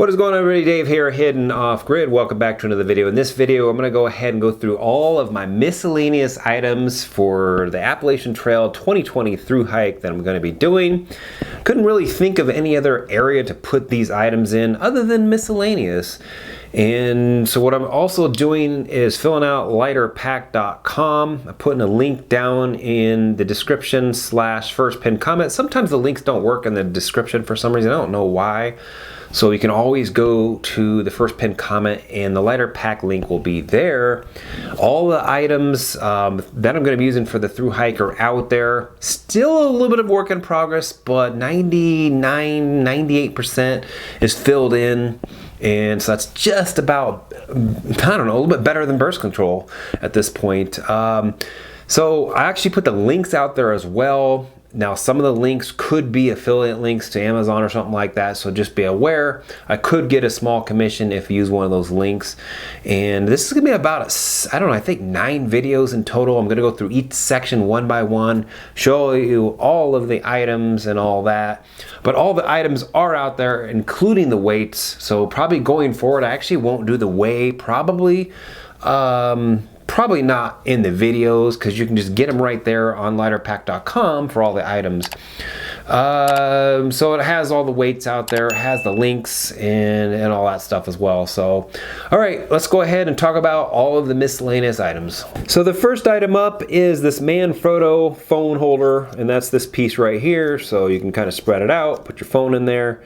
What is going on, everybody? Dave here, Hidden Off Grid. Welcome back to another video. In this video, I'm going to go ahead and go through all of my miscellaneous items for the Appalachian Trail 2020 through hike that I'm going to be doing. Couldn't really think of any other area to put these items in other than miscellaneous. And so what I'm also doing is filling out lighterpack.com. I'm putting a link down in the description / first pinned comment. Sometimes the links don't work in the description for some reason. I don't know why. So you can always go to the first pinned comment and the lighter pack link will be there. All the items that I'm going to be using for the through hike are out there. Still a little bit of work in progress, but 98% is filled in. And so that's just about, I don't know, a little bit better than birth control at this point. So I actually put the links out there as well. Now, some of the links could be affiliate links to Amazon or something like that, so just be aware. I could get a small commission if you use one of those links. And this is gonna be about, I don't know, I think 9 videos in total. I'm gonna go through each section one by one, show you all of the items and all that. But all the items are out there, including the weights. So probably going forward, I actually won't do the weigh, probably. Probably not in the videos because you can just get them right there on lighterpack.com for all the items. So it has all the weights out there, it has the links and all that stuff as well. So, all right, let's go ahead and talk about all of the miscellaneous items. So the first item up is this Manfrotto phone holder, and that's this piece right here. So you can kind of spread it out, put your phone in there,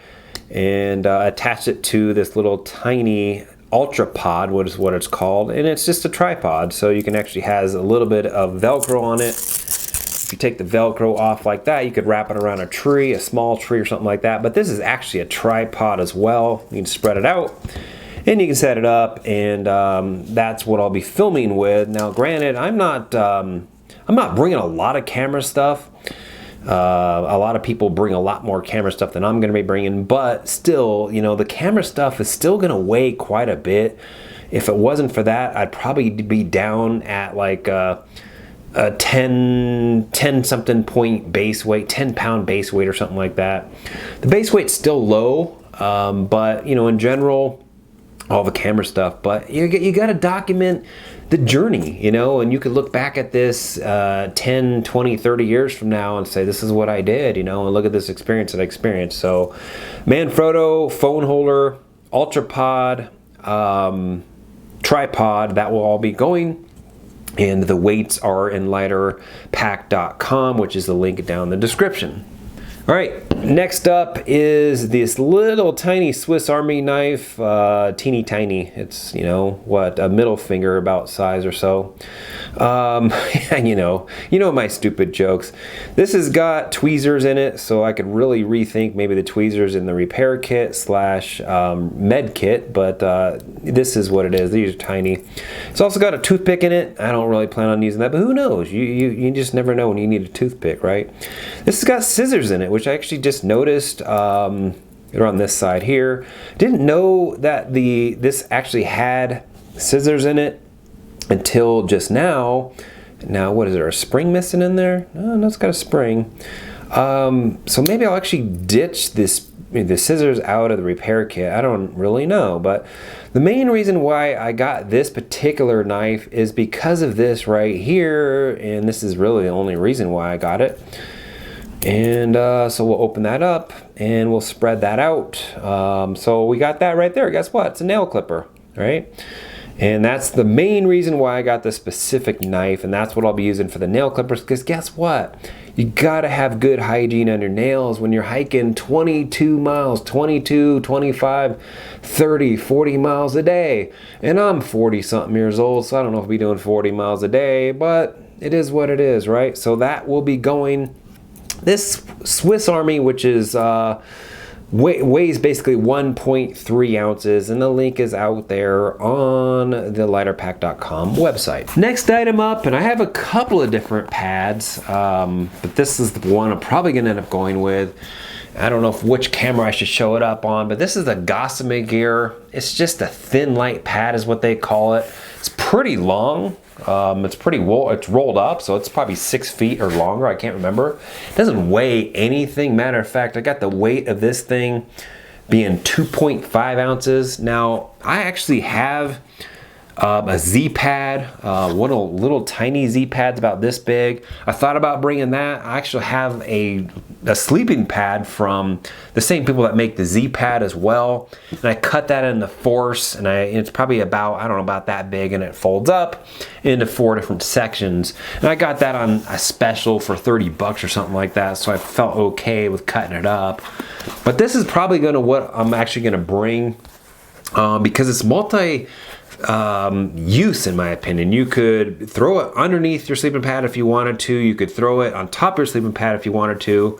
and attach it to this little tiny Ultra Pod, what is what it's called, and it's just a tripod, so you can actually has a little bit of Velcro on it. If you take the Velcro off like that, you could wrap it around a tree, a small tree or something like that. But this is actually a tripod as well. You can spread it out and you can set it up, and that's what I'll be filming with. Now, granted, I'm not bringing a lot of camera stuff. A lot of people bring a lot more camera stuff than I'm going to be bringing, but still, you know, the camera stuff is still going to weigh quite a bit. If it wasn't for that, I'd probably be down at like a 10 something point base weight, 10 pound base weight or something like that. The base weight's still low, but you know, in general, all the camera stuff, but you got to document the journey, you know, and you could look back at this 10, 20, 30 years from now and say, this is what I did, you know, and look at this experience that I experienced. So Manfrotto phone holder, Ultra Pod, tripod, that will all be going. And the weights are in lighterpack.com, which is the link down in the description. All right, next up is this little tiny Swiss Army knife, teeny tiny. It's, you know, what, a middle finger about size or so. And you know my stupid jokes. This has got tweezers in it, so I could really rethink maybe the tweezers in the repair kit / med kit, but this is what it is. These are tiny. It's also got a toothpick in it. I don't really plan on using that, but who knows? You just never know when you need a toothpick, right? This has got scissors in it, which I actually just noticed on this side here. Didn't know that this actually had scissors in it until just now. Now, what is there, a spring missing in there? No, it's got a spring. So maybe I'll actually ditch the scissors out of the repair kit. I don't really know, but the main reason why I got this particular knife is because of this right here, and this is really the only reason why I got it. And so we'll open that up and we'll spread that out. So we got that right there. Guess what? It's a nail clipper, right? And that's the main reason why I got this specific knife, and that's what I'll be using for the nail clippers, because guess what? You gotta have good hygiene on your nails when you're hiking 22 miles, 22, 25, 30, 40 miles a day. And I'm 40 something years old, so I don't know if I'll be doing 40 miles a day, but it is what it is, right? So that will be going. This Swiss Army, which is weighs basically 1.3 ounces, and the link is out there on the lighterpack.com website. Next item up, and I have a couple of different pads, but this is the one I'm probably gonna end up going with. I don't know which camera I should show it up on, but this is the Gossamer Gear. It's just a thin light pad is what they call it. It's pretty long. It's rolled up, so it's probably 6 feet or longer. I can't remember. It doesn't weigh anything. Matter of fact, I got the weight of this thing being 2.5 ounces. Now, I actually have a Z pad, one of little tiny Z pads about this big. I thought about bringing that. I actually have a sleeping pad from the same people that make the Z pad as well. And I cut that into force, and it's probably about, I don't know, about that big, and it folds up into 4 different sections. And I got that on a special for 30 bucks or something like that, so I felt okay with cutting it up. But this is probably what I'm actually gonna bring, because it's multi use, in my opinion. You could throw it underneath your sleeping pad if you wanted to. You could throw it on top of your sleeping pad if you wanted to.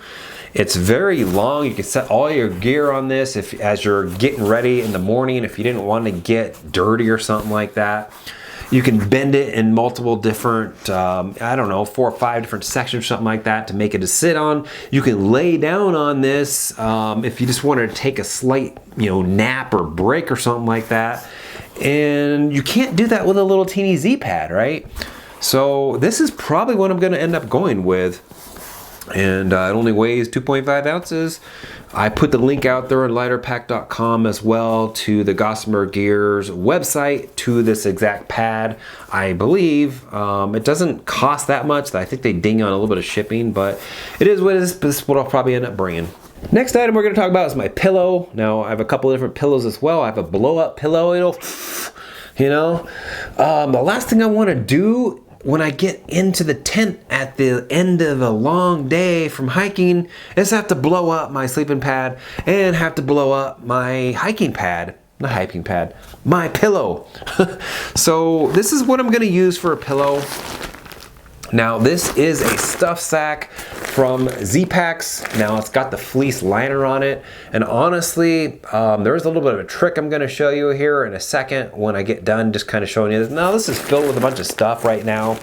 It's very long. You can set all your gear on this as you're getting ready in the morning, if you didn't want to get dirty or something like that. You can bend it in multiple different, I don't know, 4 or 5 different sections, something like that, to make it to sit on. You can lay down on this if you just wanted to take a slight, nap or break or something like that. And you can't do that with a little teeny Z pad, right? So this is probably what I'm going to end up going with. And it only weighs 2.5 ounces. I put the link out there on lighterpack.com as well to the Gossamer Gears website to this exact pad. I believe it doesn't cost that much. I think they ding on a little bit of shipping, but it is what it is. This is what I'll probably end up bringing. Next item we're going to talk about is my pillow. Now, I have a couple of different pillows as well. I have a blow-up pillow. The last thing I want to do when I get into the tent at the end of a long day from hiking is have to blow up my sleeping pad and have to blow up my my pillow. So this is what I'm going to use for a pillow. Now, this is a stuff sack from Z-Packs. Now, it's got the fleece liner on it. And honestly, there's a little bit of a trick I'm going to show you here in a second when I get done just kind of showing you this. Now, this is filled with a bunch of stuff right now.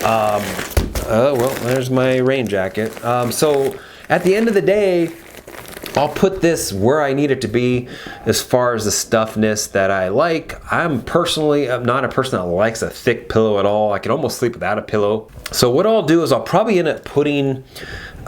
Well, there's my rain jacket. So, at the end of the day, I'll put this where I need it to be as far as the stuffness that I like. I'm not a person that likes a thick pillow at all. I can almost sleep without a pillow. So what I'll do is I'll probably end up putting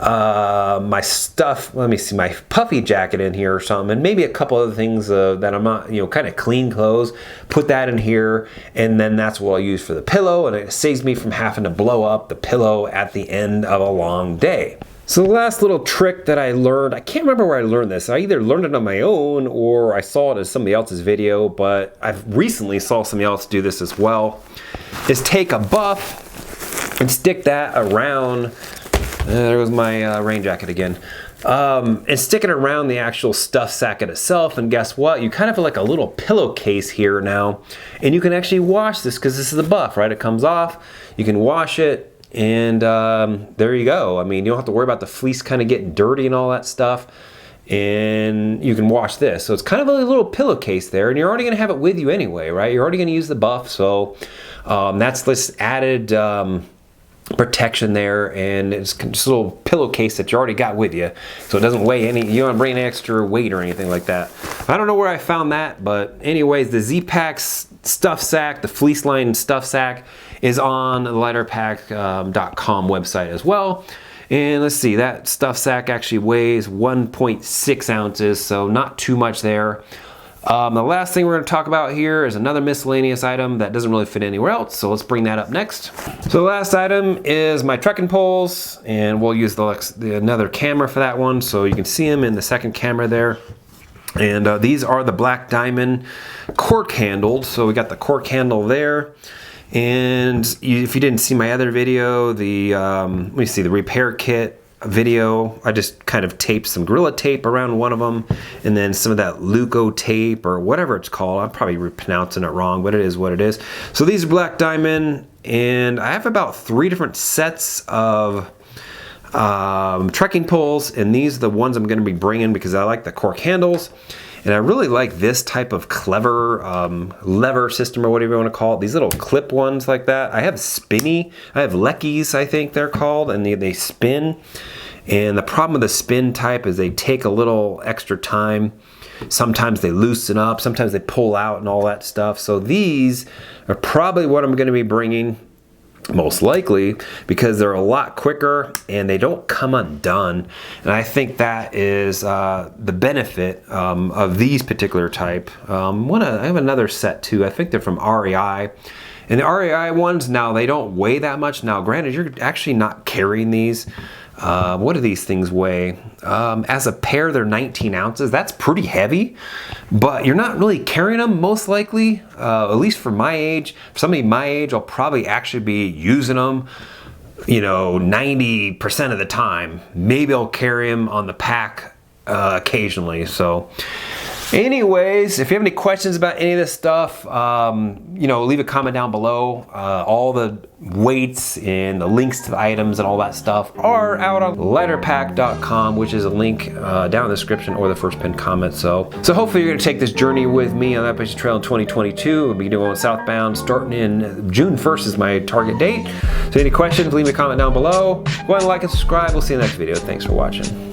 my stuff, my puffy jacket in here or something, and maybe a couple other things that I'm not, kind of clean clothes, put that in here, and then that's what I'll use for the pillow, and it saves me from having to blow up the pillow at the end of a long day. So the last little trick that I learned, I can't remember where I learned this. I either learned it on my own or I saw it as somebody else's video, but I've recently saw somebody else do this as well, is take a buff and stick that around, there was my rain jacket again, and stick it around the actual stuff sack itself, and guess what? You kind of have like a little pillowcase here now, and you can actually wash this because this is a buff, right? It comes off, you can wash it, and there you go. I mean, you don't have to worry about the fleece kind of getting dirty and all that stuff, and you can wash this. So it's kind of a little pillowcase there, and you're already going to have it with you anyway, right? You're already going to use the buff, so that's this added protection there, and it's just a little pillowcase that you already got with you, so it doesn't weigh you don't bring any extra weight or anything like that. I don't know where I found that, but anyways, the Z-Packs stuff sack, the fleece lined stuff sack, is on the lighterpack.com website as well. And let's see, that stuff sack actually weighs 1.6 ounces, so not too much there. The last thing we're going to talk about here is another miscellaneous item that doesn't really fit anywhere else, so let's bring that up next. So the last item is my trekking poles, and we'll use another camera for that one, so you can see them in the second camera there. And these are the Black Diamond cork handled, so we got the cork handle there. And if you didn't see my other video, the repair kit video, I just kind of taped some Gorilla Tape around one of them, and then some of that Luco tape or whatever it's called. I'm probably pronouncing it wrong, but it is what it is. So these are Black Diamond, and I have about 3 different sets of trekking poles, and these are the ones I'm going to be bringing because I like the cork handles. And I really like this type of clever lever system, or whatever you want to call it. These little clip ones like that. I have Leckies, I think they're called, and they spin. And the problem with the spin type is they take a little extra time. Sometimes they loosen up, sometimes they pull out and all that stuff. So these are probably what I'm going to be bringing. most likely, because they're a lot quicker and they don't come undone. And I think that is the benefit of these particular type. I have another set too. I think they're from REI. And the REI ones, now they don't weigh that much. Now granted, you're actually not carrying these. What do these things weigh? As a pair, they're 19 ounces. That's pretty heavy, but you're not really carrying them most likely, at least for my age. For somebody my age, I'll probably actually be using them, you know, 90% of the time. Maybe I'll carry them on the pack occasionally. So anyways, if you have any questions about any of this stuff, you know, leave a comment down below. All the weights and the links to the items and all that stuff are out on lighterpack.com, which is a link down in the description or the first pinned comment. So hopefully you're going to take this journey with me on the Appalachian Trail in 2022. We'll be doing southbound starting in June 1st is my target date. So any questions, leave me a comment down below. Go ahead and like and subscribe. We'll see you in the next video. Thanks for watching.